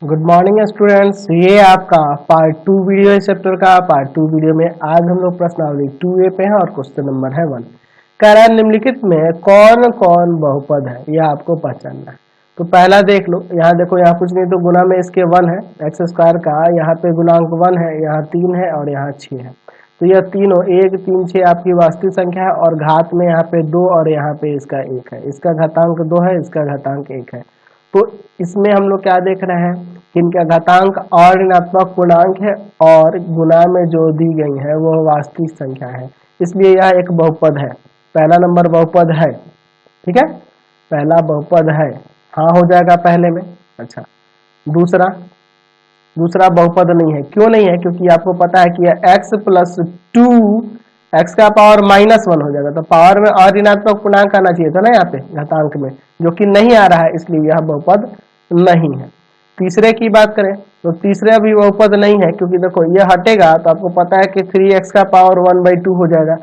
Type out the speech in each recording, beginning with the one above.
Good morning students. ये आपका part 2 video है चैप्टर का। पार्ट 2 वीडियो में आज हम लोग प्रश्नावली 2A पे हैं और क्वेश्चन नंबर है 1। कह रहा है निम्नलिखित में कौन कौन बहुपद है, यह आपको पहचानना है। तो पहला देख लो, यहाँ देखो, यहाँ कुछ नहीं तो गुना में इसके 1 है, एक्स स्क्वायर का यहाँ पे गुणांक 1 है, यहाँ 3 है और यहाँ 6 है। तो यह तीनों 1 3 6 आपकी वास्तविक संख्या है और घात में यहाँ पे 2 और यहाँ पे इसका 1 है। इसका घातांक 2 है, इसका घातांक 1 है। तो इसमें हम लोग क्या देख रहे हैं कि इनका घातांक और ऋणात्मक पूर्णांक है और गुणा में जो दी गई है वो वास्तविक संख्या है, इसलिए यह एक बहुपद है। पहला नंबर बहुपद है, ठीक है, पहला बहुपद है, हाँ हो जाएगा पहले में। अच्छा, दूसरा बहुपद नहीं है। क्यों नहीं है? क्योंकि आपको पता है कि यह x प्लस 2 एक्स का पावर -1 हो जाएगा, तो पावर में और ऋणात्मक पूर्णांक आना चाहिए था ना यहाँ पे घातांक में, जो कि नहीं आ रहा है, इसलिए यह बहुपद नहीं है। तीसरे की बात करें तो तीसरे भी बहुपद नहीं है, क्योंकि देखो यह हटेगा तो आपको पता है कि 3x का पावर 1/2 हो जाएगा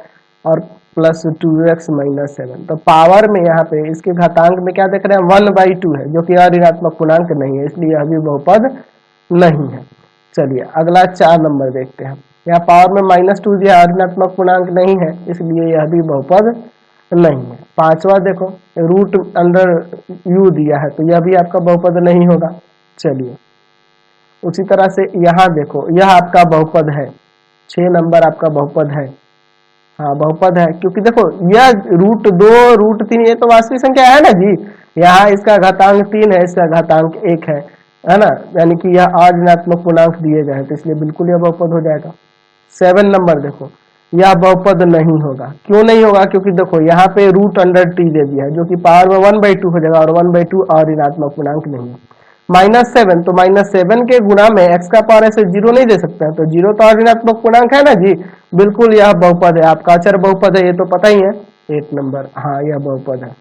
और प्लस 2x - 7। तो पावर में यहाँ पे इसके घातांक में क्या देख रहे हैं 1/2 है, जो कि ऋणात्मक पूर्णांक नहीं है, इसलिए यह भी बहुपद नहीं है। चलिए अगला 4 नंबर देखते हैं। यहाँ पावर में -2 दिया, ऋणात्मक पूर्णांक नहीं है, इसलिए यह भी बहुपद नहीं है। पांचवा देखो, रूट अंडर u दिया है, तो यह भी आपका बहुपद नहीं होगा। चलिए उसी तरह से यहाँ देखो, यह आपका बहुपद है, 6 नंबर आपका बहुपद है, हाँ बहुपद है, क्योंकि देखो यह √2 √3 ये तो वास्तविक संख्या है ना जी। यहाँ इसका घातांक 3 है, इसका घातांक 1 है ना, यानी कि यह ऋणात्मक पूर्णांक दिए गए हैं, तो इसलिए बिल्कुल यह बहुपद हो जाएगा। 7 नंबर देखो, यह बहुपद नहीं होगा। क्यों नहीं होगा? क्योंकि देखो यहाँ पे √t दे दिया है, जो कि पावर में 1/2 हो जाएगा और 1/2 और ऋणात्मक पूर्णांक नहीं है। -7, तो -7 के गुणा में x का पावर ऐसे 0 नहीं दे सकते हैं, तो 0 तो और ऋणात्मक पूर्णांक है ना जी, बिल्कुल यह बहुपद है, आपका अचर बहुपद है, ये तो पता ही है। 8 नंबर, हाँ यह बहुपद है।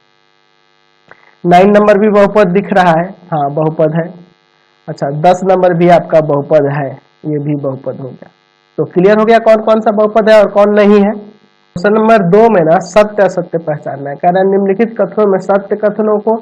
9 नंबर भी बहुपद दिख रहा है, हाँ बहुपद है। अच्छा 10 नंबर भी आपका बहुपद है, ये भी बहुपद हो गया। तो क्लियर हो गया कौन कौन सा बहुपद है और कौन नहीं है। क्वेश्चन नंबर 2 में ना सत्य असत्य पहचानना है। कह रहा है निम्नलिखित कथनों में सत्य कथनों को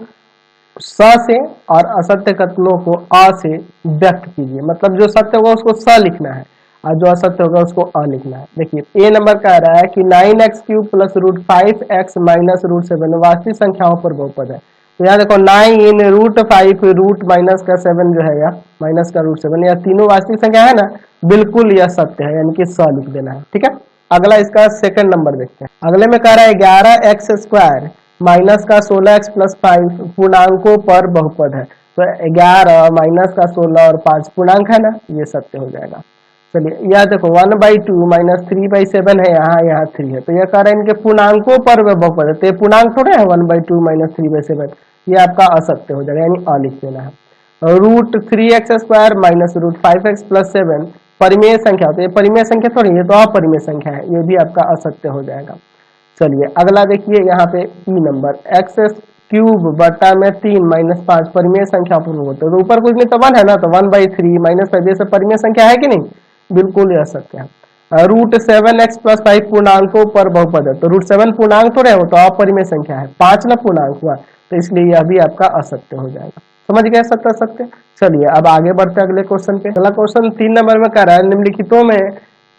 स से और असत्य कथनों को अ से व्यक्त कीजिए। मतलब जो सत्य होगा उसको स लिखना है और जो असत्य होगा उसको अ लिखना है। देखिए ए नंबर कह रहा है कि 9x³ + √5x - √7 वास्तविक संख्याओं पर बहुपद है। तो यहाँ देखो 9 √5 √-7 जो है, या माइनस का √7, यह तीनों वास्तविक संख्या है ना, बिल्कुल यह सत्य है, यानी कि स लिख देना है, ठीक है। अगला इसका सेकंड नंबर देखते हैं। अगले में कह रहा है 11x² माइनस का 16x + 5 पूर्णांकों पर बहुपद है। तो 11 माइनस का 16 और 5 पूर्णांक है ना, ये सत्य हो जाएगा। चलिए यह देखो 1/2 -3/7 है, यहाँ 3 है, तो यह कह रहे हैं इनके पूर्णांकों पर बहुपद है, तो ये पूर्णांक थोड़े है 1/2 -3/7, ये आपका असत्य हो जाएगा, यानी अ लिख देना है। √3x² - √5x + 7 परिमेय संख्या, तो ये परिमेय संख्या थोड़ी, ये तो अपरिमेय संख्या है, ये भी आपका असत्य हो जाएगा। चलिए अगला देखिए, यहाँ पे ई नंबर x³ बटा में 3 - 5 परिमेय संख्या पर होते हैं, तो ऊपर कुछ नहीं तो 1 है ना, तो 1/3 -5 जैसे परिमेय संख्या है कि नहीं, बिल्कुल यह सत्य है। √7x + 5 पूर्णांकों पर बहुपद है, तो √7 पूर्णांक थोड़े है, वो तो अपरिमेय संख्या है, 5 ना पूर्णांक हुआ, तो इसलिए यह भी आपका असत्य हो जाएगा। समझ गए सत्य असत्य। चलिए अब आगे बढ़ते हैं अगले क्वेश्चन पे। अगला क्वेश्चन 3 नंबर में कह रहा है निम्नलिखितों में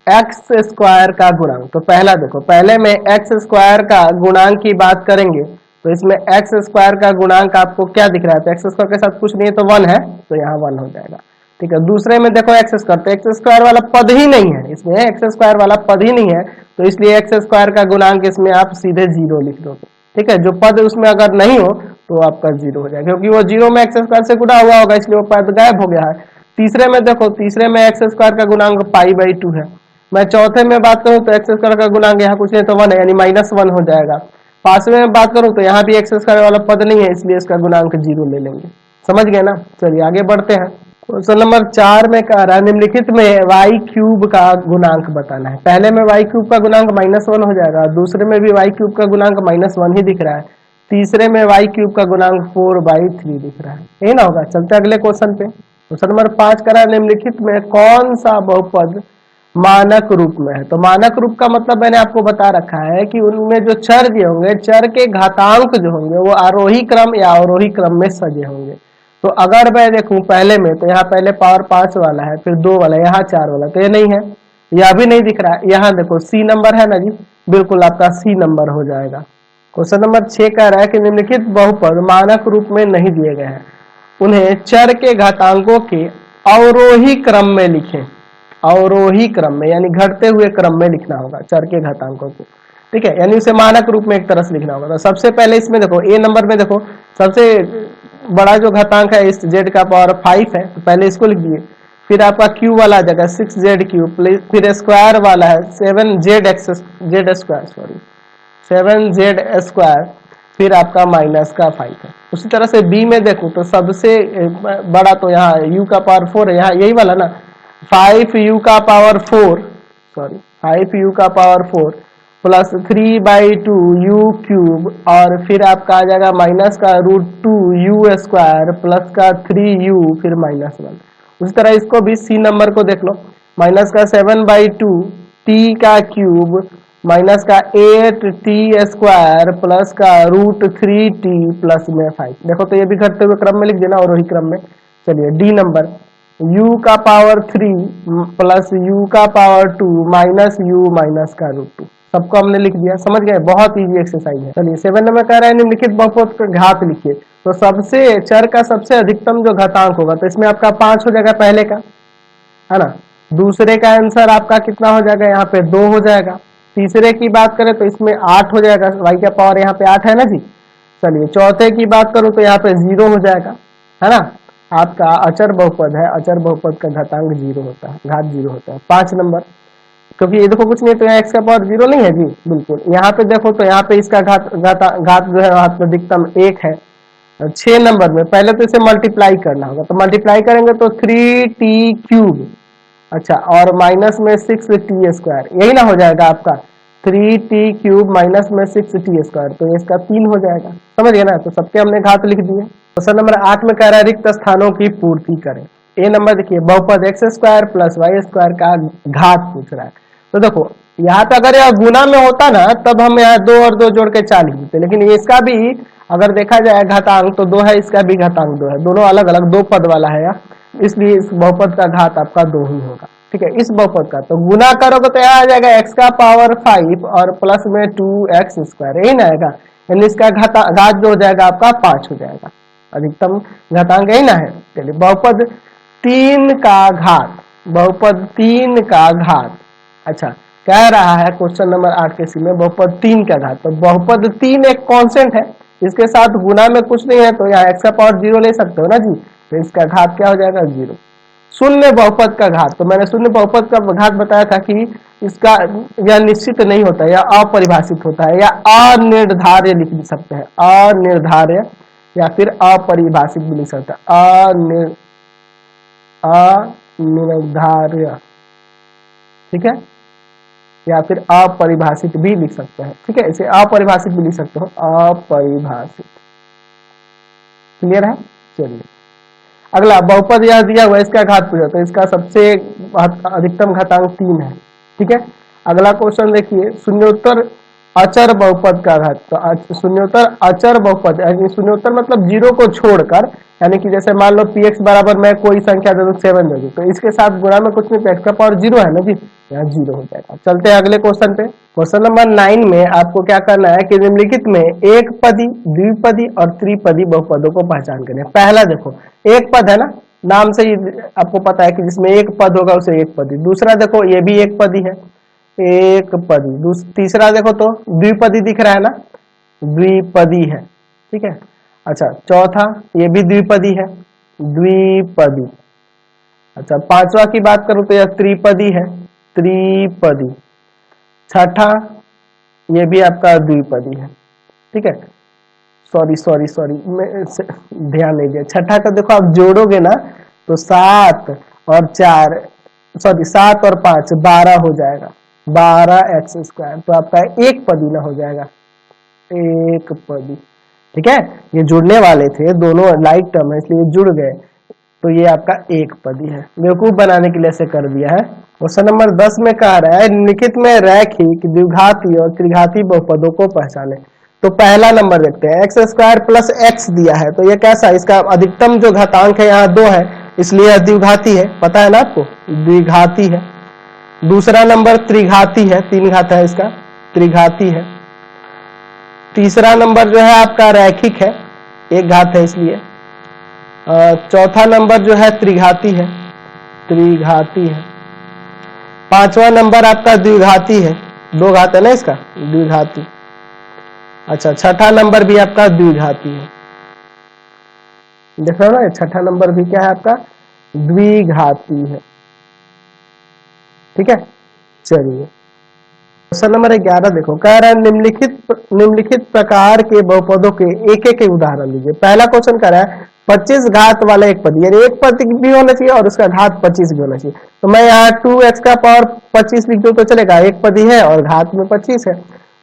x² का गुणांक। तो पहला देखो, पहले में x² का गुणांक की बात करेंगे, तो इसमें x² का गुणांक आपको क्या दिख रहा है, तो x² के साथ कुछ नहीं है तो 1 है, तो यहाँ 1 हो जाएगा, ठीक है। दूसरे में देखो x², तो x² वाला पद ही नहीं है, इसमें x² वाला पद ही नहीं है, तो इसलिए x² का गुणांक इसमें आप सीधे 0 लिख दोगे, ठीक है। जो पद उसमें अगर नहीं हो तो आपका 0 हो जाएगा, क्योंकि वो 0 में x² से गुणा हुआ होगा, इसलिए वो पद गायब हो गया है। तीसरे में देखो, तीसरे में x² का गुणांक π/2 है। मैं चौथे में बात करूं तो x² का गुणांक यहाँ कुछ नहीं तो 1 है, यानी -1 हो जाएगा। पांचवें में बात करूं तो यहाँ भी x² वाला पद नहीं है, इसलिए इसका गुणांक 0 ले लेंगे। समझ गए ना। चलिए आगे बढ़ते हैं। क्वेश्चन नंबर 4 में कह रहा है निम्नलिखित में y³ का गुणांक बताना है। पहले में y³ का गुणांक -1 हो जाएगा, दूसरे में भी y³ का गुणांक -1 ही दिख रहा है, तीसरे में y³ का गुणांक 4/3 दिख रहा है, यही ना होगा। चलते अगले क्वेश्चन पे। क्वेश्चन नंबर 5 कह रहा है निम्नलिखित में कौन सा बहुपद मानक रूप में है। तो मानक रूप का मतलब मैंने आपको बता रखा है कि उनमें जो चर दिए होंगे, चर के घातांक जो होंगे वो आरोही क्रम या अवरोही क्रम में सजे होंगे। तो अगर मैं देखूं पहले में, तो यहाँ पहले पावर 5 वाला है, फिर 2 वाला, यहाँ 4 वाला, तो ये नहीं है, यह भी नहीं दिख रहा है। यहाँ देखो सी नंबर है ना जी, बिल्कुल आपका सी नंबर हो जाएगा। क्वेश्चन नंबर 6 कह रहा है कि निम्नलिखित बहुपद मानक रूप में नहीं दिए गए हैं, उन्हें चर के घातांकों के अवरोही क्रम में लिखें। अवरोही क्रम में यानी घटते हुए क्रम में लिखना होगा चर के घातांकों को, ठीक है, यानी उसे मानक रूप में एक तरह से लिखना होगा। तो सबसे पहले इसमें देखो ए नंबर में देखो सबसे बड़ा जो घातांक है इस जेड का पावर 5 है, तो पहले इसको लिख दिए। फिर आपका क्यू वाला आ जाएगा 6z क्यूब, फिर स्क्वायर वाला है 7z square, sorry 7z square, फिर आपका माइनस का 5 है। उसी तरह से बी में देखो तो सबसे बड़ा तो यहाँ u का पावर 4 है, यहाँ यही वाला ना 5u का पावर 4, सॉरी 5u का पावर 4 प्लस 3/2 u क्यूब, और फिर आपका आ जाएगा माइनस का √2 u स्क्वायर प्लस का 3u फिर -1। उसी तरह इसको भी सी नंबर को देख लो, माइनस का 7/2 t का क्यूब माइनस का 8t स्क्वायर प्लस का √3t प्लस में 5। देखो तो ये भी घटते हुए क्रम में लिख देना और वही क्रम में। चलिए डी नंबर u का पावर 3 प्लस u का पावर 2 माइनस u माइनस का √2, सबको हमने लिख दिया, समझ गए, बहुत इजी एक्सरसाइज है। चलिए 7 नंबर कह रहा है निम्नलिखित बहुपद का घात लिखिए। तो सबसे चर का सबसे अधिकतम जो घातांक होगा, तो इसमें आपका 5 हो जाएगा पहले का, है ना। दूसरे का आंसर आपका कितना हो जाएगा, यहाँ पे 2 हो जाएगा। तीसरे की बात करें तो इसमें 8 हो जाएगा, y का पावर यहाँ पे 8 है ना जी। चलिए चौथे की बात करूं तो यहाँ पे 0 हो जाएगा, है ना। आपका अचर बहुपद है, अचर बहुपद का घातांक 0 होता है, घात 0 होता है। 5 नंबर, क्योंकि ये देखो कुछ नहीं तो यहाँ x का पावर 0 नहीं है जी, बिल्कुल। यहाँ पे देखो तो यहाँ पे इसका घात जो है अधिकतम 1 है। 6 नंबर में पहले तो इसे मल्टीप्लाई करना होगा, तो मल्टीप्लाई करेंगे तो 3t क्यूब, अच्छा, और माइनस में 6t स्क्वायर, यही ना हो जाएगा आपका 3t क्यूब माइनस में 6t स्क्वायर, तो इसका 3 हो जाएगा, समझ गए ना। तो सबके हमने घात लिख दिए। क्वेश्चन नंबर 8 में कह रहा है रिक्त स्थानों की पूर्ति करें। ए नंबर देखिए बहुपद x square plus y square का घात पूछ रहा है। तो देखो यहाँ पे अगर यह गुना में होता ना तब हम यहाँ 2 और 2 जोड़ के 4 लिख देते, लेकिन इसका भी अगर देखा जाए घातांक तो 2 है, इसका भी घातांक 2 है, दोनों अलग अलग 2 पद वाला है, इसलिए इस बहुपद का घात आपका 2 ही होगा, ठीक है। इस बहुपद का तो गुना करोगे तो यहाँ आ जाएगा x का पावर 5 और प्लस में 2x स्क्वायर, यही ना आएगा, यानी इसका घात जो हो जाएगा आपका 5 हो जाएगा, अधिकतम घातांक यही ना है। चलिए बहुपद 3 का घात, बहुपद 3 का घात, अच्छा कह रहा है क्वेश्चन नंबर 8 के सी में बहुपद 3 का घात। तो बहुपद 3 एक कांस्टेंट है, इसके साथ गुना में कुछ नहीं है, तो यहाँ x का पावर 0 ले सकते हो ना जी, तो इसका घात क्या हो जाएगा 0। शून्य बहुपद का घात, तो मैंने शून्य बहुपद का घात बताया था कि इसका यह निश्चित नहीं होता, या अपरिभाषित होता है, या अनिर्धार्य लिख सकते हैं, अनिर्धार्य या फिर अपरिभाषित भी लिख सकते हैं, अनिर्धार्य, ठीक है, या फिर अपरिभाषित भी लिख सकते हैं, ठीक है, इसे अपरिभाषित भी लिख सकते हो, अपरिभाषित, क्लियर है। चलिए अगला बहुपद यह दिया हुआ है, इसका घात पूछा, तो इसका सबसे अधिकतम घातांक 3 है, ठीक है। अगला क्वेश्चन देखिए शून्योत्तर अचर बहुपद का घात। तो शून्योत्तर अचर बहुपद, शून्योत्तर मतलब 0 को छोड़कर, यानी कि जैसे मान लो px बराबर मैं कोई संख्या दे दूं 7 दे दूं, तो इसके साथ गुणा में कुछ नहीं, तो x का पावर 0 है ना जी, यहाँ 0 हो जाएगा। चलते हैं अगले क्वेश्चन पे। क्वेश्चन नंबर 9 में आपको क्या करना है कि निम्नलिखित में एक पदी, द्विपदी और त्रिपदी बहुपदों को पहचान करें। पहला देखो एक पद है ना, नाम से ही आपको पता है कि जिसमें एक पद होगा उसे एक पदी। दूसरा देखो ये भी एक पदी है, एक पदी। तीसरा देखो तो द्विपदी दिख रहा है ना, द्विपदी है, ठीक है। अच्छा चौथा ये भी द्विपदी है, द्विपदी। अच्छा पांचवा की बात करूं तो यह त्रिपदी है, त्रिपदी। छठा ये भी आपका द्विपदी है, ठीक है। सॉरी मैं ध्यान नहीं दिया। छठा का देखो आप जोड़ोगे ना तो 7 और 4 सॉरी 7 और 5 12 हो जाएगा, 12x स्क्वायर, तो आपका एक पदी ना हो जाएगा, एक पदी, ठीक है। ये जुड़ने वाले थे, दोनों लाइक टर्म है इसलिए जुड़ गए, तो ये आपका एक पदी है। बेवकूफ बनाने के लिए ऐसे कर दिया है। क्वेश्चन नंबर 10 में कह रहा है निम्नलिखित में रैखिक द्विघाती और त्रिघाती बहुपदों को पहचाने। तो पहला नंबर देखते हैं, एक्स स्क्वायर प्लस एक्स दिया है, तो ये कैसा, इसका अधिकतम जो घातांक है यहाँ 2 है, इसलिए द्विघाती है, पता है ना आपको, द्विघाती है। दूसरा नंबर त्रिघाती है, 3 घात है इसका, त्रिघाती है। तीसरा नंबर जो है आपका रैखिक है, 1 घात है इसलिए। चौथा नंबर जो है त्रिघाती है, त्रिघाती है। पांचवा नंबर आपका द्विघाती है, 2 घात है ना इसका, द्विघाती। अच्छा, छठा नंबर भी आपका द्विघाती है, देख रहे हो ना, छठा नंबर भी क्या है आपका, द्विघाती है। ठीक है, चलिए क्वेश्चन नंबर 11 देखो, कह रहा है निम्नलिखित प्रकार के बहुपदों के एक एक उदाहरण लीजिए। पहला क्वेश्चन कह रहा है 25 घात वाला एक पद, यानी एक पद भी होना चाहिए और उसका घात 25 भी होना चाहिए। तो मैं यहाँ 2x का पावर 25 लिख दूं तो चलेगा, एक पदी है और घात में 25 है।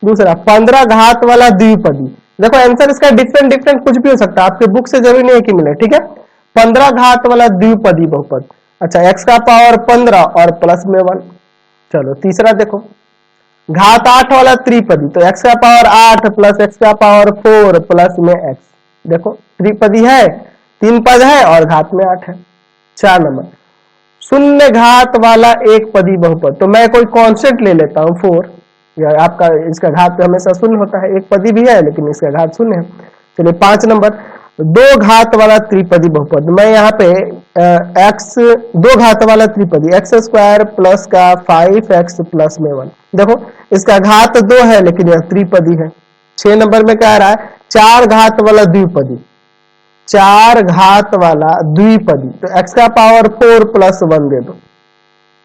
दूसरा 15 घात वाला द्विपदी, देखो आंसर इसका डिफरेंट कुछ भी हो सकता है, आपके बुक से जरूरी नहीं है कि मिले। ठीक है, 15 घात वाला द्विपदी बहुपद। अच्छा, x का पावर 15 और प्लस में 1। चलो तीसरा देखो, घात 8 वाला त्रिपदी, तो x का पावर 8 प्लस x का पावर 4 प्लस में x। देखो त्रिपदी है, 3 पद है और घात में 8 है। 4 नंबर शून्य घात वाला एक पदी बहुपद, तो मैं कोई कांस्टेंट ले लेता हूं 4, या आपका इसका घात हमेशा शून्य होता है, एक पदी भी है लेकिन इसका घात शून्य है। चलिए 5 नंबर 2 घात वाला त्रिपदी बहुपद, मैं यहाँ पे x 2 घात वाला त्रिपदी, एक्स स्क्वायर प्लस का 5x प्लस में 1। देखो इसका घात 2 है लेकिन यह त्रिपदी है। 6 नंबर में कह रहा है 4 घात वाला द्विपदी, 4 घात वाला द्विपदी, तो x का पावर 4 प्लस 1 दे दो,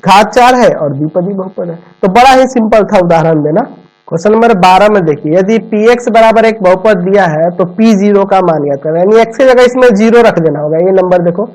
घात 4 है और द्विपदी बहुपद है। तो बड़ा ही सिंपल था उदाहरण देना। क्वेश्चन नंबर 12 में देखिए, यदि px बराबर एक बहुपद दिया है तो p0 का मान ज्ञात करना, यानी x की जगह इसमें 0 रख देना होगा। ये नंबर देखो,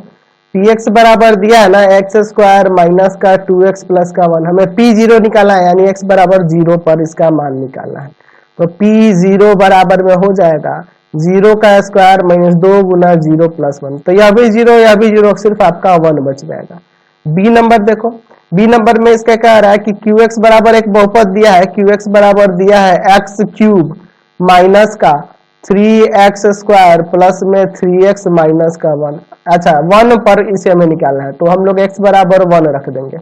px बराबर दिया है ना, एक्स स्क्वायर माइनस का 2x प्लस का 1, हमें p0 निकालना है, यानी x बराबर 0 पर इसका मान निकालना है। तो p0 बराबर में हो जाएगा 0 का स्क्वायर माइनस 2 गुना 0 प्लस 1, तो यह भी 0 यह भी 0, सिर्फ आपका 1 बच जाएगा। बी नंबर देखो, बी नंबर में इसका कह रहा है कि qx बराबर एक बहुपद दिया है, qx बराबर दिया है x क्यूब माइनस का 3x स्क्वायर प्लस में 3x माइनस का 1। अच्छा 1 पर इसे हमें निकालना है, तो हम लोग x बराबर 1 रख देंगे,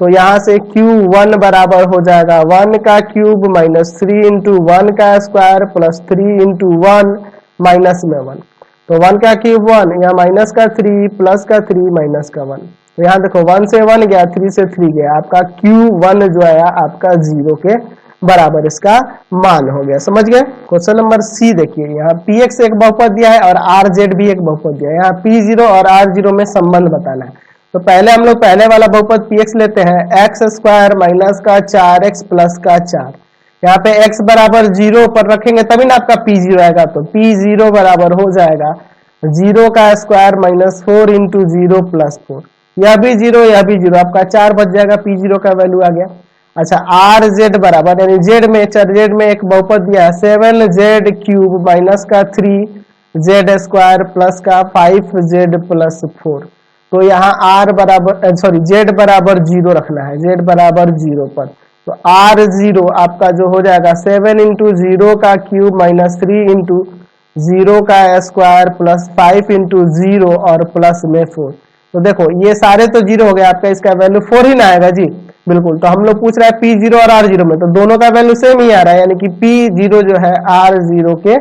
तो यहाँ से q1 बराबर हो जाएगा 1 का क्यूब माइनस 3 इंटू 1 का स्क्वायर प्लस 3 इंटू 1 माइनस में 1। तो 1 का क्यूब 1, यहाँ माइनस का 3 प्लस का 3 माइनस का 1, तो यहाँ देखो 1 से 1 गया, 3 से 3 गया, आपका q1 जो है आपका 0 के बराबर इसका मान हो गया। समझ गए। क्वेश्चन नंबर सी देखिए, यहाँ px एक बहुपद दिया है और rz भी एक बहुपद दिया है, यहाँ p0 और r0 में संबंध बताना है। तो पहले हम लोग पहले वाला बहुपद px लेते हैं, एक्स स्क्वायर माइनस का 4x प्लस का 4, यहाँ पे x बराबर 0 पर रखेंगे तभी ना आपका p0 आएगा, तो p0 बराबर हो जाएगा 0 का स्क्वायर माइनस 4 इंटू 0 प्लस 4, यह भी 0 यह भी 0, आपका 4 बच जाएगा, p0 का वैल्यू आ गया। अच्छा rz बराबर, यानी z में एक बहुपद दिया है 7z क्यूब माइनस का 3z स्क्वायर प्लस का 5z प्लस 4, तो यहाँ r बराबर z बराबर 0 रखना है, z बराबर 0 पर, तो r0 आपका जो हो जाएगा 7 इंटू 0 का क्यूब माइनस 3 इंटू 0 का स्क्वायर प्लस 5 इंटू 0 और प्लस में 4। तो देखो ये सारे तो 0 हो गए, आपका इसका वैल्यू 4 ही ना आएगा जी, बिल्कुल। तो हम लोग पूछ रहे हैं p0 और r0 में, तो दोनों का वैल्यू सेम ही आ रहा है, यानी कि p0 जो है r0 के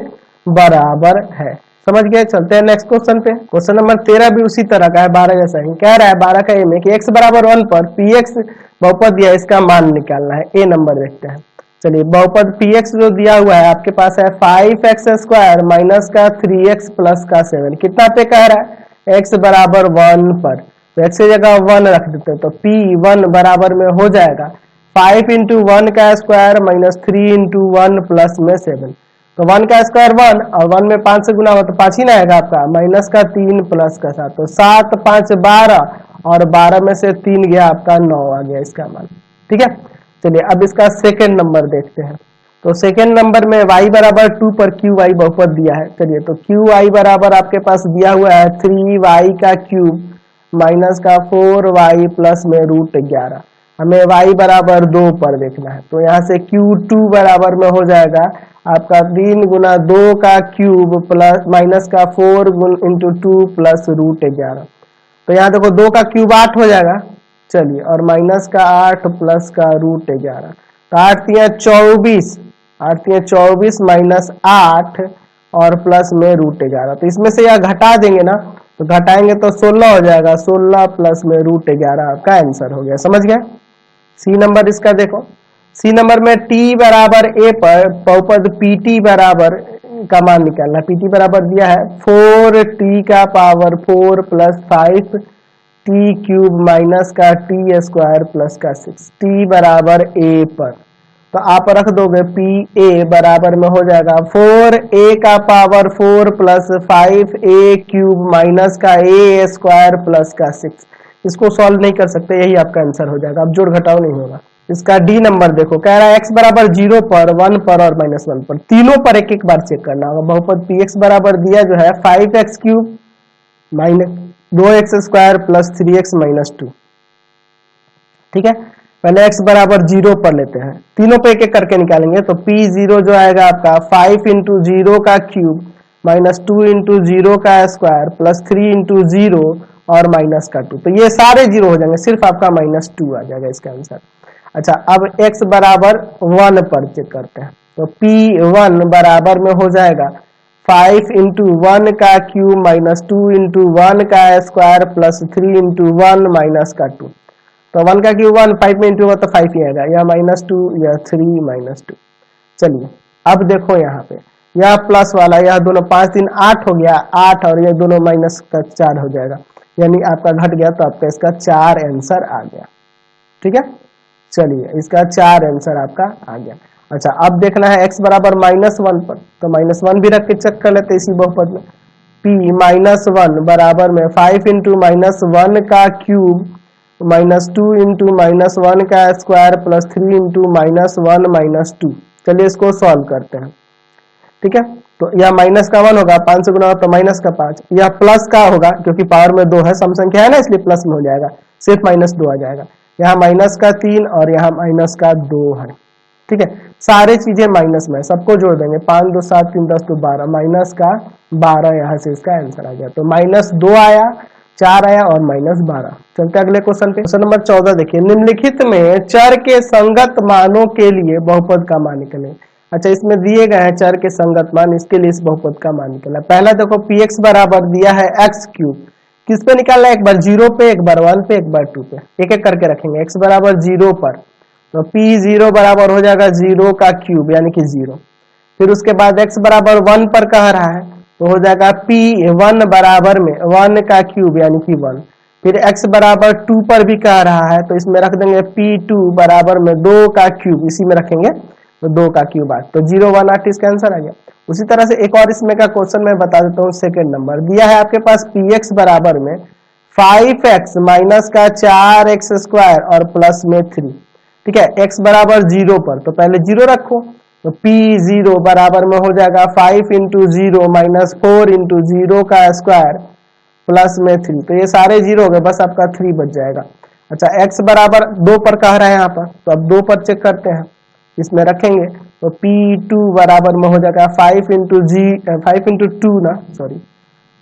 बराबर है। समझ गए। चलते हैं नेक्स्ट क्वेश्चन पे। क्वेश्चन नंबर 13 भी उसी तरह का है, 12 जैसा ही कह रहा है। 12 का ए में कि x बराबर 1 पर px बहुपद दिया, इसका मान निकालना है। ए नंबर देखते हैं। चलिए बहुपद px जो दिया हुआ है आपके पास है 5x स्क्वायर माइनस का 3x प्लस का 7, कितना पे कह रहा है, x बराबर 1 पर, तो x की जगह 1 रख देते हैं, तो p1 बराबर में हो जाएगा 5 इंटू 1 का स्क्वायर माइनस 3 इंटू 1 प्लस में 7, तो 1 का स्क्वायर 1 और 1 में 5 से गुना हो तो 5 ही ना आएगा आपका, माइनस का 3 प्लस का 7, तो 7 5 12 और 12 में से 3 गया आपका 9 आ गया इसका मान। ठीक है, चलिए अब इसका सेकेंड नंबर देखते हैं। तो सेकेंड नंबर में y बराबर 2 पर qy बहुपद दिया है। चलिए तो qy बराबर आपके पास दिया हुआ है 3y का क्यूब माइनस का 4y प्लस में रूट 11, हमें y बराबर 2 पर देखना है। तो यहाँ से Q2 बराबर में हो जाएगा आपका 3 गुना 2 का क्यूब प्लस माइनस का 4 इंटू 2 प्लस रूट 11। तो यहाँ देखो 2 का क्यूब 8 हो जाएगा, चलिए, और माइनस का 8 प्लस का रूट 11। तो 8 तिया 24, 8 तिया 24 माइनस 8 और प्लस में रूट 11। तो इसमें से यह घटा देंगे ना, तो घटाएंगे तो 16 हो जाएगा, 16 प्लस में रूट 11 आपका आंसर हो गया। समझ गए? सी नंबर इसका देखो, सी नंबर में t बराबर a पर बहुपद pt बराबर का मान निकालना। pt बराबर दिया है 4t का power 4 plus 5 t cube minus का t स्क्वायर प्लस का 6, t बराबर a पर। तो आप रख दोगे पी ए बराबर में हो जाएगा 4a का power 4 plus 5a cube minus का a स्क्वायर प्लस का 6। इसको सॉल्व नहीं कर सकते, यही आपका आंसर हो जाएगा, अब जोड़ घटाव नहीं होगा। इसका डी नंबर देखो, कह रहा है x बराबर 0 पर, 1 पर और -1 पर, तीनों पर एक एक बार चेक करना होगा। बहुपद पी एक्स बराबर दिया जो है 5x cube minus 2x square plus 3x minus 2। ठीक है, पहले x बराबर 0 पर लेते हैं, तीनों पे एक एक करके निकालेंगे। तो p0 जो आएगा आपका 5 इंटू 0 का क्यूब माइनस 2 इंटू 0 का स्क्वायर प्लस 3 इंटू 0 और माइनस का 2। तो ये सारे जीरो हो जाएंगे, सिर्फ आपका -2 आ जाएगा इसका आंसर। अच्छा, अब x बराबर 1 पर चेक करते हैं। तो p1 बराबर में हो जाएगा 5 इंटू 1 का क्यूब माइनस 2 इंटू 1 का स्क्वायर प्लस 3 इंटू 1 माइनस का 2। तो 1 का क्यूब 1, 5 में इंटू होगा तो 5 ही आएगा, यह -2 या 3 -2। चलिए, अब देखो यहाँ पे यह प्लस वाला, यह दोनों 5 3 8 हो गया, 8 और ये दोनों माइनस का 4 हो जाएगा, यानी आपका घट गया, तो आपका इसका 4 आंसर आ गया। ठीक है, चलिए, इसका 4 आंसर आपका आ गया। अच्छा, अब देखना है x बराबर -1 पर, तो -1 भी रख के चेक कर लेते इसी बहुपद में। p-1 बराबर में 5 इंटू -1 का क्यूब -2 इंटू -1 का स्क्वायर प्लस 3 इंटू -1 -2। चलिए इसको सॉल्व करते हैं। ठीक है, तो यह माइनस का 1 होगा, 5 से गुना हो तो माइनस का 5, यह प्लस का होगा क्योंकि पावर में 2 है, सम संख्या है ना, इसलिए प्लस में हो जाएगा, सिर्फ -2 आ जाएगा। यहाँ माइनस का 3 और यहाँ माइनस का 2 है। ठीक है, सारे चीजें माइनस में, सबको जोड़ देंगे, 5 2 7 3 10 तो 12, माइनस का 12 यहाँ से इसका आंसर आ गया। तो -2 आया, 4 आया और -12। चलते अगले क्वेश्चन पे। क्वेश्चन नंबर 14 देखिए, निम्नलिखित में चर के संगत मानों के लिए बहुपद का मान निकले। अच्छा, इसमें दिए गए हैं चर के संगत मान, इसके लिए इस बहुपद का मान निकलना। पहला देखो, px बराबर दिया है x क्यूब, किस पे निकालना है, एक बार 0 पे, एक बार 1 पे, एक बार 2 पे, एक एक करके रखेंगे। x बराबर 0 पर, तो p0 बराबर हो जाएगा 0 का क्यूब यानी कि 0। फिर उसके बाद x बराबर 1 पर कह रहा है, तो हो जाएगा p1 बराबर में 1 का क्यूब यानी कि 1। फिर x बराबर 2 पर भी कह रहा है, तो इसमें रख देंगे p2 बराबर में 2 का क्यूब, इसी में रखेंगे, तो 2 का क्यूब आ, तो 0 1 8 इसका आंसर आ गया। उसी तरह से एक और इसमें का क्वेश्चन मैं बता देता हूँ। सेकंड नंबर दिया है आपके पास px बराबर में 5x माइनस का 4x स्क्वायर और प्लस में 3। ठीक है, x बराबर 0 पर, तो पहले 0 रखो, तो p0 बराबर में हो जाएगा 5 इंटू 0 माइनस 4 इंटू 0 का स्क्वायर प्लस में 3। तो ये सारे 0 हो गए, बस आपका 3 बच जाएगा। अच्छा, x बराबर 2 पर कह रहा है यहाँ पर, तो अब 2 पर चेक करते हैं, इसमें रखेंगे, तो p2 बराबर में हो जाएगा 5 इंटू 2 ना, सॉरी,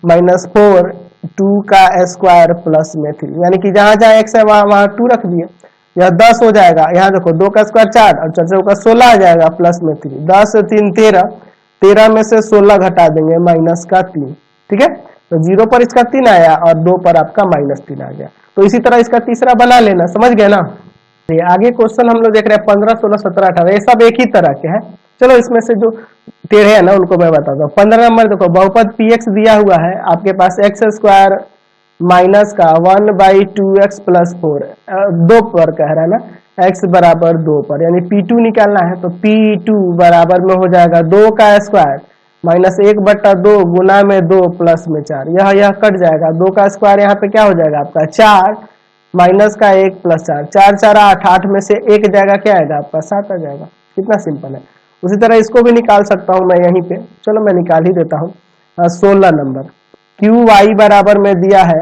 माइनस 4 2 का स्क्वायर प्लस में 3, यानी कि जहां जहां x है वहां 2 रख दिए, यह 10 हो जाएगा। यहाँ देखो 2 का स्क्वायर 4 और 4 का 16 आ जाएगा प्लस में 3, 10 3 13, 13 में से 16 घटा देंगे, माइनस का 3। ठीक है, तो 0 पर इसका 3 आया और 2 पर आपका -3 आ गया। तो इसी तरह इसका तीसरा बना लेना, समझ गए ना। आगे क्वेश्चन हम लोग देख रहे हैं 15 16 17 18, ये सब एक ही तरह के हैं। चलो इसमें से जो टेढ़े है ना उनको मैं बताता हूँ। 15 नंबर देखो, बहुपद px दिया हुआ है आपके पास, x स्क्वायर माइनस का 1/2x प्लस 4, 2 पर कह रहा है ना, x बराबर 2 पर, यानी p2 निकालना है। तो p2 बराबर में हो जाएगा 2 का स्क्वायर माइनस 1/2 गुना में 2 प्लस में 4, यह कट जाएगा, 2 का स्क्वायर यहाँ पे क्या हो जाएगा आपका 4 माइनस का 1 प्लस 4, 4 4 8, 8 में से 1 जाएगा, क्या आएगा आपका 7 आ जाएगा। कितना सिंपल है। उसी तरह इसको भी निकाल सकता हूं मैं यहीं पे, चलो मैं निकाल ही देता हूं। 16 नंबर, क्यू वाई बराबर में दिया है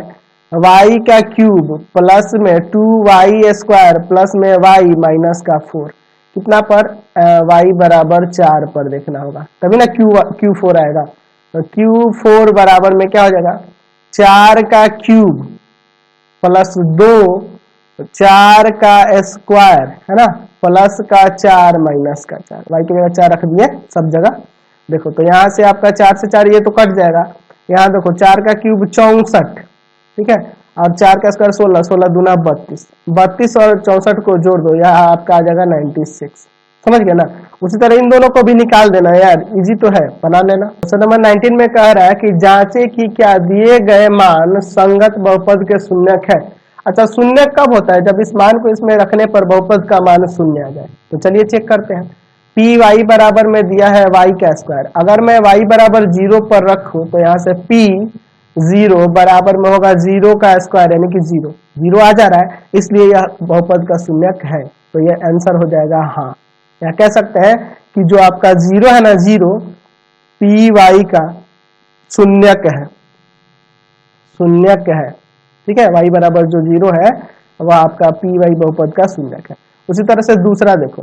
वाई का क्यूब प्लस में 2y² प्लस में y माइनस का 4, कितना पर y बराबर 4 पर देखना होगा, तभी ना Q4 आएगा। तो Q4 बराबर में क्या हो जाएगा, 4 का क्यूब प्लस 2 4 का स्क्वायर है ना, प्लस का 4 माइनस का 4, y की जगह 4 रख दिए सब जगह। देखो तो यहाँ से आपका 4 से 4 ये तो कट जाएगा, यहाँ देखो 4 का क्यूब 64, ठीक है, और 4 का स्क्वायर 16, 16 दूना 32, 32 और 64 को जोड़ दो, यहाँ आपका आ जाएगा 96, समझ गया ना। उसी तरह इन दोनों को भी निकाल देना यार, इजी तो है, बना लेना। क्वेश्चन नंबर 19 में कह रहा है कि जांचे कि क्या दिए गए मान संगत बहुपद के शून्यक है। अच्छा, शून्य कब होता है, जब इस मान को इसमें रखने पर बहुपद का मान शून्य आ जाए। तो चलिए चेक करते हैं। पी वाई बराबर में दिया है वाई का स्क्वायर, अगर मैं वाई बराबर 0 पर रखूं तो यहाँ से पी 0 बराबर में होगा 0 का स्क्वायर यानी कि 0, 0 आ जा रहा है, इसलिए यह बहुपद का शून्यक है। तो यह आंसर हो जाएगा हाँ। या कह सकते हैं कि जो आपका 0 है ना, 0 पी वाई का शून्यक है, शून्यक है, ठीक है, y बराबर जो 0 है वह आपका पी वाई बहुपद का शून्यक है। उसी तरह से दूसरा देखो,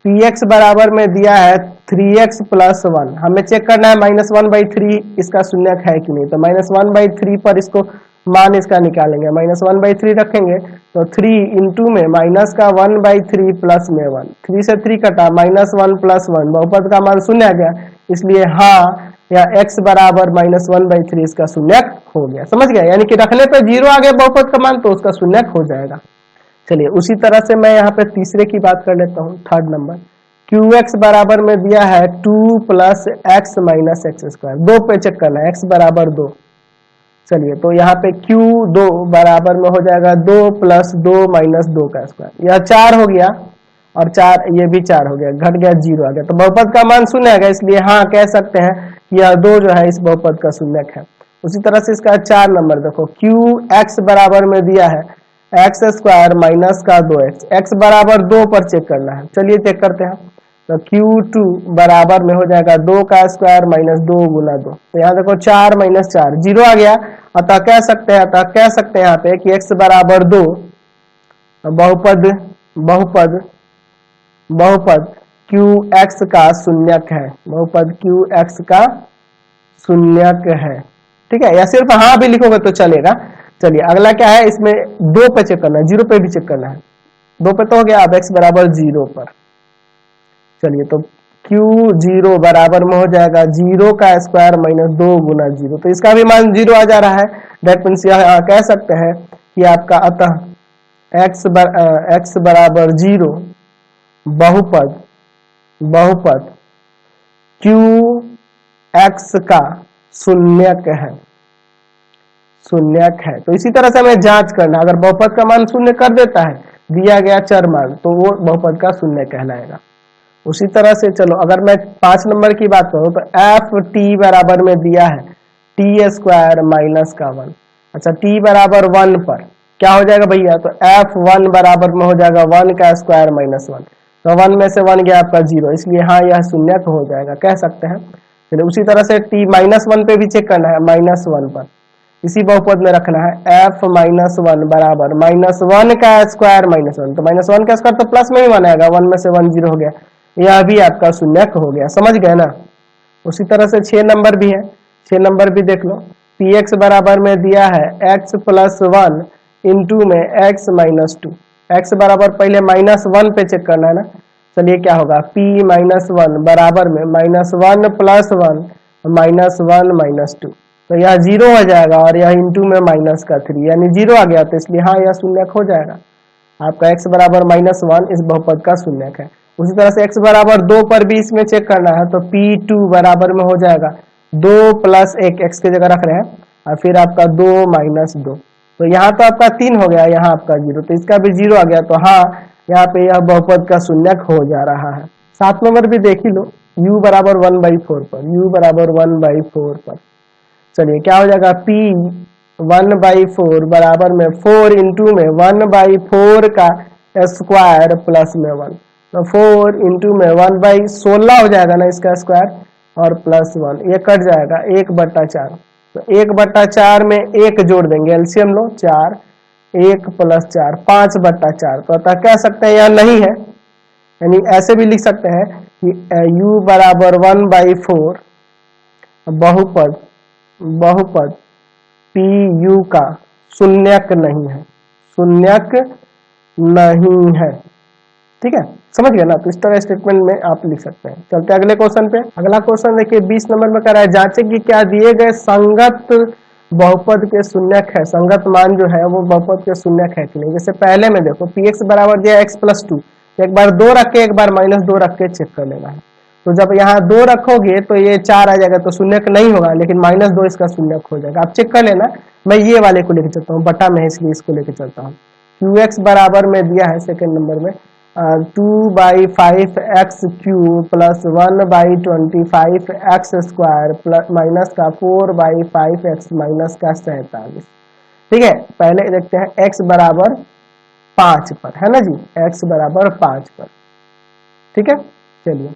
पी एक्स बराबर में दिया है 3x प्लस 1, हमें चेक करना है -1/3 इसका शून्यक है कि नहीं। तो -1/3 पर इसको मान इसका निकालेंगे, -1/3 रखेंगे तो 3 इंटू में माइनस का 1/3 प्लस में 1, 3 से 3 कटा, -1 प्लस 1, बहुपद का मान शून्य आ गया, इसलिए हाँ या x बराबर -1/3 इसका शून्यक हो गया, समझ गया। यानी कि रखने पे 0 आ गया बहुपद का मान तो उसका शून्यक हो जाएगा। चलिए उसी तरह से मैं यहाँ पे तीसरे की बात कर लेता हूँ, थर्ड नंबर। QX बराबर में दिया है 2 + x - x², 2 पे चेक करना है, x बराबर 2। चलिए तो यहाँ पे Q2 बराबर में हो जाएगा 2 + 2 - 2 का स्क्वायर, यह 4 हो गया और 4 ये भी 4 हो गया, घट गया 0 आ गया, तो बहुपद का मान शून्य आ गया, इसलिए हाँ कह सकते हैं कि यह 2 जो है इस बहुपद का शून्यक है। उसी तरह से इसका 4 नंबर देखो, QX बराबर में दिया है x² माइनस का 2x, x बराबर 2 पर चेक करना है। चलिए चेक करते हैं। तो Q2 बराबर में हो जाएगा 2 का स्क्वायर माइनस 2 गुना 2, तो यहाँ देखो 4 - 4 0 आ गया, अतः कह सकते हैं यहाँ पे कि x बराबर 2 बहुपद QX का शून्यक है, बहुपद QX का शून्यक है, ठीक है। या सिर्फ हाँ भी लिखोगे तो चलेगा। चलिए अगला क्या है, इसमें 2 पे चेक करना है, 0 पे भी चेक करना है। 2 पे तो हो गया, अब x बराबर 0 पर। चलिए तो Q0 बराबर में हो जाएगा 0 का स्क्वायर माइनस 2 गुना 0, तो इसका भी मान 0 आ जा रहा है। डेट मीन्स यह कह सकते हैं कि आपका अतः x बराबर 0 बहुपद QX का शून्यक है। तो इसी तरह से हमें जांच करना, अगर बहुपद का मान शून्य कर देता है दिया गया चर मान, तो वो बहुपद का शून्य कहलाएगा। उसी तरह से चलो अगर मैं 5 नंबर की बात करूं तो FT बराबर में दिया है t² माइनस का 1। अच्छा, t बराबर 1 पर क्या हो जाएगा भैया, तो F1 बराबर में हो जाएगा 1 का स्क्वायर माइनस 1, तो 1 में से 1 गया आपका 0, इसलिए हाँ यह शून्यक हो जाएगा, कह सकते हैं। चलिए उसी तरह से t -1 पे भी चेक करना है, -1 पर इसी बहुपद में रखना है, F-1 बराबर -1 का स्क्वायर माइनस 1, तो -1 का स्क्वायर तो प्लस में ही 1 आएगा, 1 में से 1 0 हो गया, यह भी आपका शून्यक हो गया, समझ गए ना। उसी तरह से 6 नंबर भी है, 6 नंबर भी देख लो। Px बराबर में दिया है x + 1 इंटू में x - 2, x बराबर पहले -1 पे चेक करना है ना। चलिए क्या होगा, P - 1 बराबर में -1 + 1 -1 - 2, तो यह 0 हो जाएगा और यह इंटू में माइनस का 3 यानी 0 आ गया, तो इसलिए हाँ यह शून्यक हो जाएगा। आपका x बराबर -1 इस बहुपद का शून्यक है। उसी तरह से x बराबर 2 पर भी इसमें चेक करना है, तो P2 बराबर में हो जाएगा 2 + 1, x की जगह रख रहे हैं, और फिर आपका 2 - 2, तो यहाँ तो आपका 3 हो गया, यहाँ आपका 0, तो इसका भी 0 आ गया, तो हाँ यहाँ पे यह बहुपद का शून्यक हो जा रहा है। 7 नंबर भी देख ही लो, u बराबर 1/4 पर, u बराबर 1/4 पर। चलिए क्या हो जाएगा, P 1/4 बराबर में 4 इंटू में 1/4 का स्क्वायर प्लस में 1, तो 4 इंटू में 1/16 हो जाएगा ना इसका स्क्वायर, और प्लस 1 ये कट जाएगा 1/4, तो 1/4 में 1 जोड़ देंगे, एलसीएम लो 4, 1 + 4 5/4। तो अतः कह सकते हैं यह नहीं है, यानी ऐसे भी लिख सकते हैं कि u बराबर 1/4 बहुपद बहुपद पी यू का शून्यक नहीं है, शून्यक नहीं है। ठीक है, समझ गए ना। तो इस तरह स्टेटमेंट में आप लिख सकते हैं। चलते अगले क्वेश्चन पे। अगला क्वेश्चन देखिए 20 नंबर में कह रहा है जांचे कि क्या दिए गए संगत बहुपद के शून्यक है, संगत मान जो है वो बहुपद के शून्यक है कि नहीं। जैसे पहले में देखो px बराबर दिया x + 2, एक बार 2 रख के एक बार -2 रख के चेक कर लेना है। तो जब यहाँ 2 रखोगे तो ये 4 आ जाएगा, तो शून्यक नहीं होगा, लेकिन -2 इसका शून्यक हो जाएगा। आप चेक कर लेना। मैं ये वाले को लेके चलता हूँ, बटा में इसलिए इसको लेके चलता हूँ। qx बराबर में दिया है सेकंड नंबर में 2/5x³ + 1/25x² माइनस का 4/5x माइनस का 47। ठीक है, पहले देखते हैं x बराबर 5 पर, है ना जी, x बराबर 5 पर। ठीक है, चलिए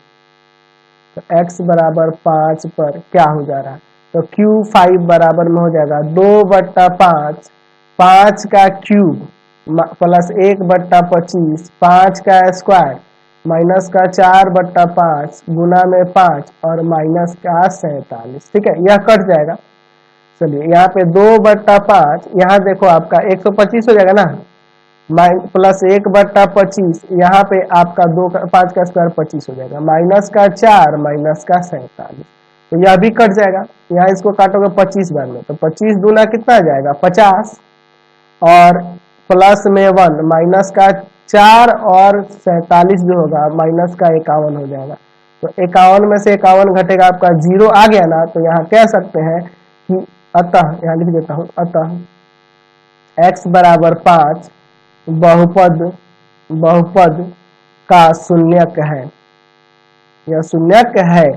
तो x बराबर 5 पर क्या हो जा रहा है, तो q5 बराबर में हो जाएगा 2/5 5 का क्यूब प्लस 1/25 5 का स्क्वायर माइनस का 4/5 गुना में 5 और माइनस का 47। ठीक है, यह कट जाएगा। चलिए यहाँ पे 2/5, यहाँ देखो आपका 125 हो जाएगा ना, प्लस 1/25, यहाँ पे आपका 5 का स्क्वायर 25 हो जाएगा, माइनस का 4 माइनस का 47। तो यह भी कट जाएगा। यहाँ इसको काटोगे 25 बार में, तो 25 दूना कितना आ जाएगा 50, और प्लस में 1 माइनस का 4 और 47 जो होगा माइनस का 51 हो जाएगा। तो 51 में से 51 घटेगा, आपका 0 आ गया ना। तो यहाँ कह सकते हैं कि अतः, यहाँ लिख देता हूँ, अतः x बराबर 5 बहुपद का शून्यक है, यह शून्यक है।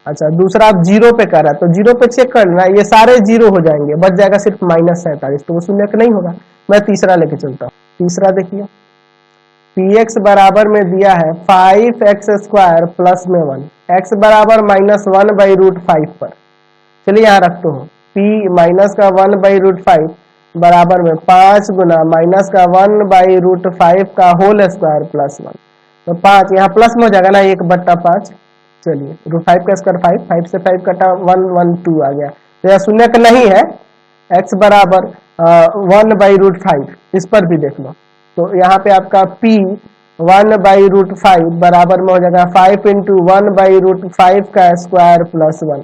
अच्छा, दूसरा आप 0 पे कर रहा है, तो 0 पे चेक करना, ये सारे 0 हो जाएंगे, बच जाएगा सिर्फ -47, तो वो शून्यक नहीं होगा। मैं तीसरा लेके चलता हूँ। तीसरा देखिए px बराबर में दिया है 5x² प्लस में 1, x बराबर -1/√5 पर। चलिए यहाँ रखते हो p माइनस का 1/√5 बराबर में 5 गुना माइनस का 1/√5 का होल स्क्वायर प्लस 1। तो 5 यहाँ प्लस में हो जाएगा ना, 1/5। चलिए √5 का स्क्वायर 5, 5 से 5 कटा 1 1 2 आ गया। तो यह शून्यक नहीं है। x बराबर 1/√5, इस पर भी देख लो। तो यहाँ पे आपका p 1/√5 बराबर में हो जाएगा 5 × 1/√5 का स्क्वायर प्लस 1।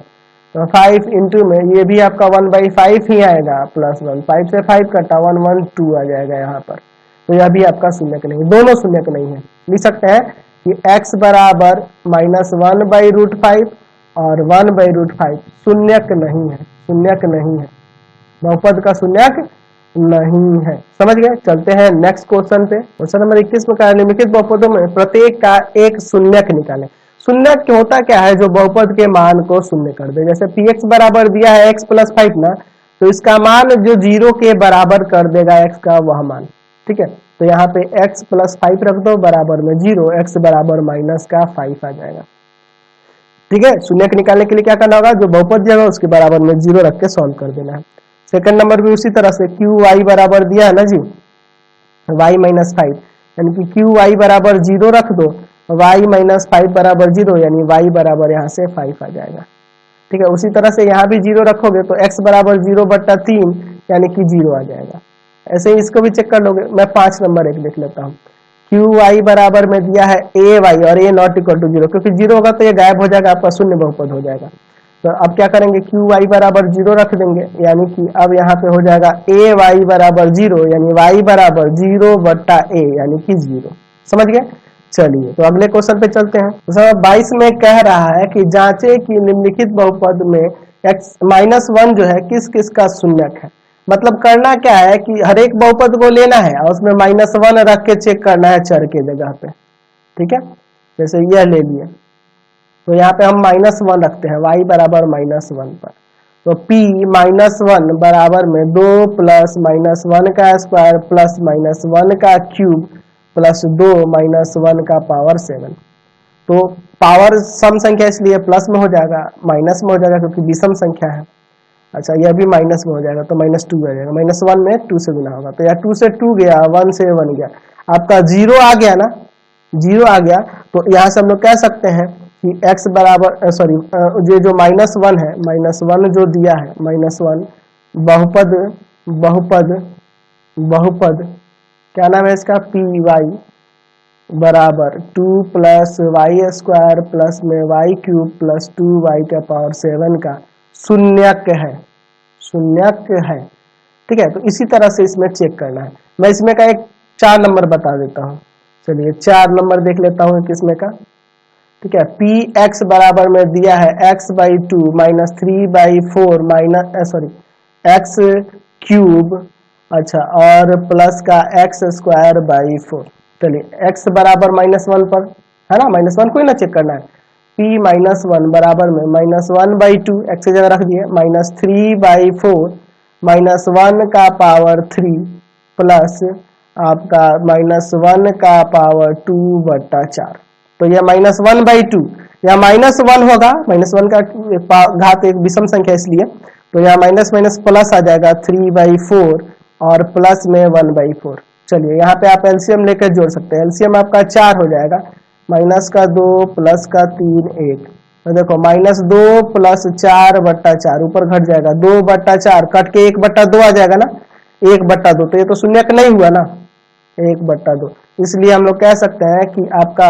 तो 5 इंटू में ये भी आपका 1/5 ही आएगा प्लस 1, 5 से 5 कटा 1 1 2 आ जाएगा यहाँ पर। तो यह भी आपका शून्यक नहीं है, दोनों शून्यक नहीं है। लिख सकते हैं कि x बराबर -1/√5 और 1/√5 शून्यक नहीं है, शून्यक नहीं है, बहुपद का शून्यक नहीं है। समझ गए। चलते हैं नेक्स्ट क्वेश्चन पे। क्वेश्चन नंबर 21 में कहा निम्नलिखित बहुपदों में प्रत्येक का एक शून्यक निकालें। शून्यक होता क्या है, जो बहुपद के मान को शून्य कर दे। जैसे px बराबर दिया है x + 5 ना, तो इसका मान जो 0 के बराबर कर देगा x का वह मान। ठीक है, तो यहाँ पे x + 5 रख दो बराबर में 0, x बराबर -5 आ जाएगा। ठीक है, शून्यक निकालने के लिए क्या करना होगा, जो बहुपद दिया होगा उसके बराबर में 0 रख के सॉल्व कर देना है। सेकंड नंबर भी उसी तरह से qy बराबर दिया है ना जी, y - 5, यानी कि qy बराबर 0 रख दो, y - 5 बराबर 0, यानी y बराबर यहाँ से 5 आ जाएगा। ठीक है, उसी तरह से यहाँ भी 0 रखोगे तो x बराबर 0/3 यानी कि 0 आ जाएगा। ऐसे ही इसको भी चेक कर लोगे। मैं 5 नंबर एक लिख लेता हूँ। qy बराबर में दिया है ay और a ≠ 0, क्योंकि 0 होगा तो ये गायब हो जाएगा, आपका शून्य बहुपद हो जाएगा। तो अब क्या करेंगे, qy बराबर 0 रख देंगे, यानी कि अब यहाँ पे हो जाएगा ay बराबर 0, यानी y बराबर 0/a यानी कि 0। समझ गए। चलिए तो अगले क्वेश्चन पे चलते हैं। क्वेश्चन 22 में कह रहा है कि जांचे कि निम्नलिखित बहुपद में x -1 जो है किस किस का शून्यक है। मतलब करना क्या है कि हर एक बहुपद को लेना है और उसमें -1 रख के चेक करना है चर के जगह पे। ठीक है, जैसे यह ले लिए तो यहाँ पे हम -1 रखते हैं, y बराबर -1 पर। तो p -1 बराबर में 2 + -1 का स्क्वायर प्लस -1 का क्यूब प्लस 2 -1 का पावर 7। तो पावर सम संख्या इसलिए प्लस में हो जाएगा, माइनस में हो जाएगा क्योंकि विषम संख्या है। अच्छा यह भी माइनस में हो जाएगा तो -2 आ जाएगा, -1 में 2 से गुना होगा, तो यह 2 से 2 गया, 1 से 1 गया, आपका 0 आ गया ना, 0 आ गया। तो यहाँ से हम लोग कह सकते हैं कि x बराबर सॉरी ये जो -1 है, -1 जो दिया है, -1 बहुपद बहुपद बहुपद क्या नाम है इसका, पी वाई बराबर 2 प्लस वाई स्क्वायर प्लस में वाई क्यूब प्लस 2y का पावर 7 का शून्यक है, शून्यक है। ठीक है, तो इसी तरह से इसमें चेक करना है। मैं इसमें का एक 4 नंबर बता देता हूँ, चलिए 4 नंबर देख लेता हूँ किसमें का। ठीक है, पी एक्स बराबर में दिया है x/2 -3/4 minus sorry x cube, अच्छा और प्लस का x² 4। चलिए x बराबर -1 पर है ना, -1 को ही ना चेक करना है। p -1 बराबर में -1/2 x की जगह रख दिए, -3/4 -1 का पावर 3 प्लस आपका -1 का पावर 2/4। तो यह -1/2 या -1 होगा, -1 का घात एक विषम संख्या इसलिए, तो यहाँ माइनस माइनस प्लस आ जाएगा 3/4 और प्लस में 1/4। चलिए यहाँ पे आप एलसीएम लेकर जोड़ सकते हैं, एलसीएम आपका 4 हो जाएगा, -2 प्लस का 3 1, तो देखो -2 प्लस 4/4 ऊपर घट जाएगा, 2/4 कट के 1/2 आ जाएगा ना, 1/2, तो ये तो शून्यक नहीं हुआ ना, 1/2। इसलिए हम लोग कह सकते हैं कि आपका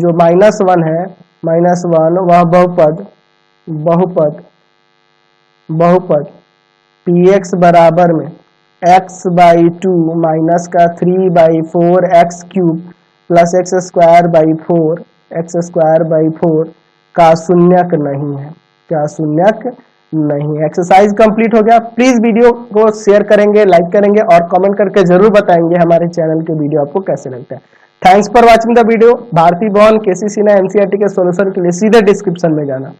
जो -1 है, -1 वह बहुपद बहुपद बहुपद px बराबर में x/2 माइनस का 3/4 x क्यूब प्लस x² 4 का शून्यक नहीं है, क्या शून्यक नहीं है। एक्सरसाइज कंप्लीट हो गया। प्लीज वीडियो को शेयर करेंगे, लाइक करेंगे और कमेंट करके जरूर बताएंगे हमारे चैनल के वीडियो आपको कैसे लगता है। Thanks for watching the video. भारतीय भवन, केसीसी ना एनसीईआरटी के सॉल्यूशन के लिए सीधे डिस्क्रिप्शन में जाना।